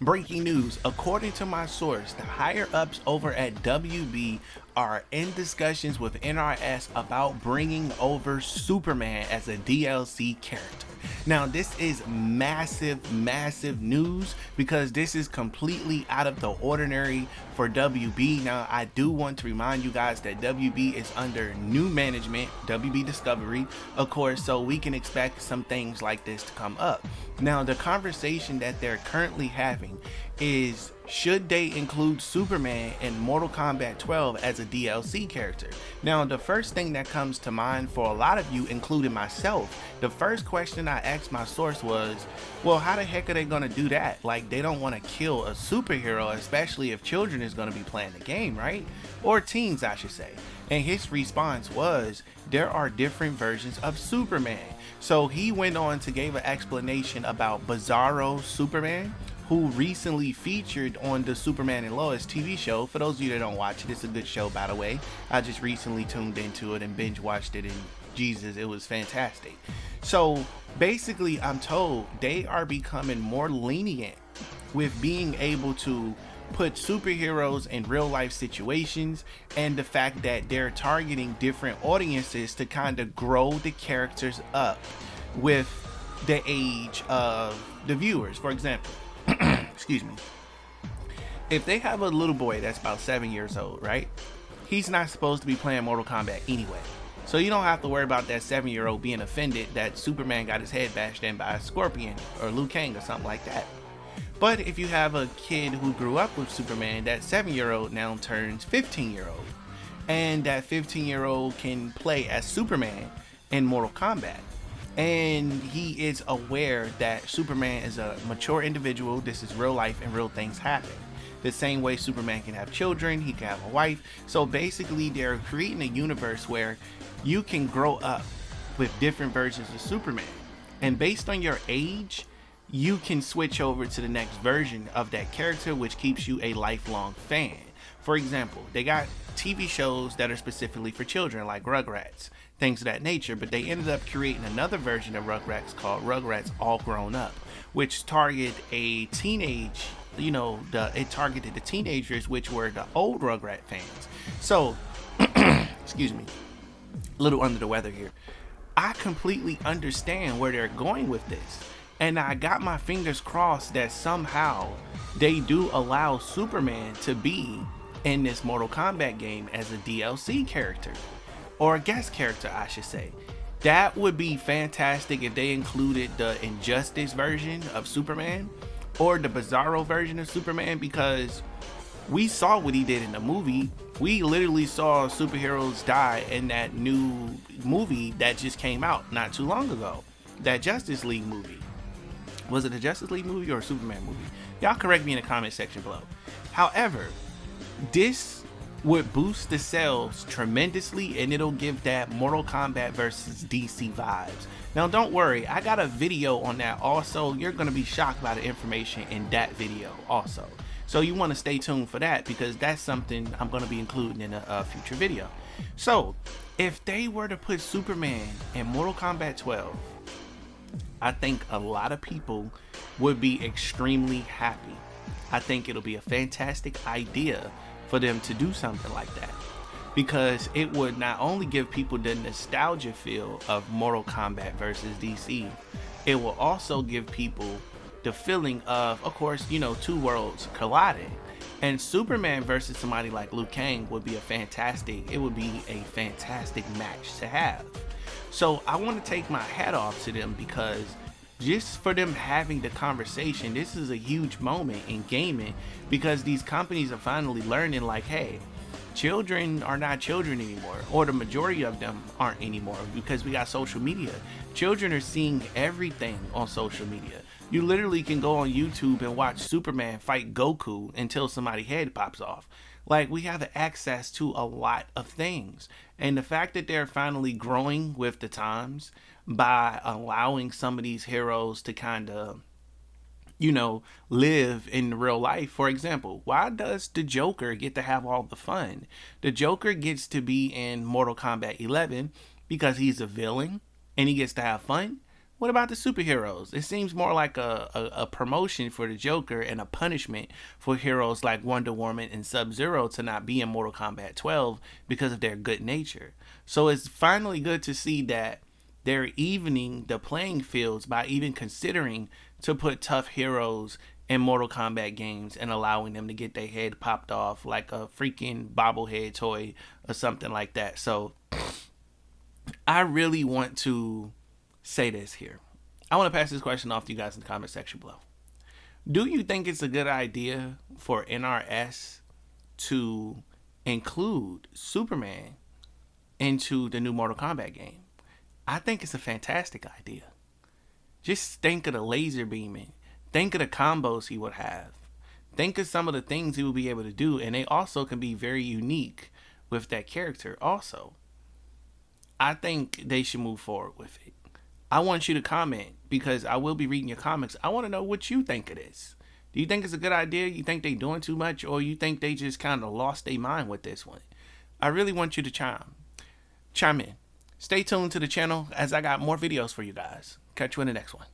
Breaking news. According to my source, the higher ups over at WB are in discussions with NRS about bringing over Superman as a DLC character. Now, this is massive news because this is completely out of the ordinary for WB. Now, I do want to remind you guys that WB is under new management, WB Discovery, of course, so we can expect some things like this to come up. Now, the conversation that they're currently having is, should they include Superman in Mortal Kombat 12 as a DLC character? Now, the first thing that comes to mind for a lot of you, including myself, the first question I asked my source was, well, how the heck are they going to do that? Like, they don't want to kill a superhero, especially if children is going to be playing the game, right? Or teens, I should say. And his response was, there are different versions of Superman. So he went on to give an explanation about Bizarro Superman, who recently featured on the Superman and Lois TV show. For those of you that don't watch it, it's a good show, by the way. I just recently tuned into it and binge watched it, and Jesus, it was fantastic. So basically, I'm told they are becoming more lenient with being able to put superheroes in real life situations, and the fact that they're targeting different audiences to kind of grow the characters up with the age of the viewers. For example, excuse me, if they have a little boy that's about 7 years old, right? He's not supposed to be playing Mortal Kombat anyway. So you don't have to worry about that 7-year-old being offended that Superman got his head bashed in by a Scorpion or Liu Kang or something like that. But if you have a kid who grew up with Superman, that 7-year-old now turns 15-year-old. And that 15-year-old can play as Superman in Mortal Kombat. And he is aware that Superman is a mature individual. This is real life and real things happen. The same way Superman can have children, he can have a wife. So basically they're creating a universe where you can grow up with different versions of Superman. And based on your age, you can switch over to the next version of that character, which keeps you a lifelong fan. For example, they got TV shows that are specifically for children, like Rugrats, things of that nature, but they ended up creating another version of Rugrats called Rugrats All Grown Up, which targeted a teenage, it targeted the teenagers, which were the old Rugrat fans. So, excuse me, a little under the weather here. I completely understand where they're going with this. And I got my fingers crossed that somehow they do allow Superman to be in this Mortal Kombat game as a DLC character, or a guest character, I should say. That would be fantastic if they included the Injustice version of Superman or the Bizarro version of Superman, because we saw what he did in the movie. We literally saw superheroes die in that new movie that just came out not too long ago, that Justice League movie. Was it a Justice League movie or a Superman movie? Y'all correct me in the comment section below. However, this would boost the sales tremendously, and it'll give that Mortal Kombat versus DC vibes. Now don't worry, I got a video on that also. You're going to be shocked by the information in that video also. So you want to stay tuned for that, because that's something I'm going to be including in a future video. So if they were to put Superman in Mortal Kombat 12, I think a lot of people would be extremely happy. I think it'll be a fantastic idea for them to do something like that, because it would not only give people the nostalgia feel of Mortal Kombat versus DC, it will also give people the feeling of course, two worlds colliding. And Superman versus somebody like Liu Kang would be a fantastic match to have. So I want to take my hat off to them, because just for them having the conversation, this is a huge moment in gaming, because these companies are finally learning, like, hey, children are not children anymore, or the majority of them aren't anymore, because we got social media. Children are seeing everything on social media. You literally can go on YouTube and watch Superman fight Goku until somebody's head pops off. Like, we have access to a lot of things. And the fact that they're finally growing with the times by allowing some of these heroes to kind of, live in real life. For example, why does the Joker get to have all the fun? The Joker gets to be in Mortal Kombat 11 because he's a villain and he gets to have fun. What about the superheroes? It seems more like a promotion for the Joker and a punishment for heroes like Wonder Woman and Sub-Zero to not be in Mortal Kombat 12 because of their good nature. So it's finally good to see that they're evening the playing fields by even considering to put tough heroes in Mortal Kombat games and allowing them to get their head popped off like a freaking bobblehead toy or something like that. So I really want to say this here. I want to pass this question off to you guys in the comment section below. Do you think it's a good idea for NRS to include Superman into the new Mortal Kombat game? I think it's a fantastic idea. Just think of the laser beaming. Think of the combos he would have. Think of some of the things he will be able to do, and they also can be very unique with that character also. I think they should move forward with it. I want you to comment because I will be reading your comments. I want to know what you think of this. Do you think it's a good idea? You think they doing too much, or you think they just kind of lost their mind with this one? I really want you to chime in. Stay tuned to the channel as I got more videos for you guys. Catch you in the next one.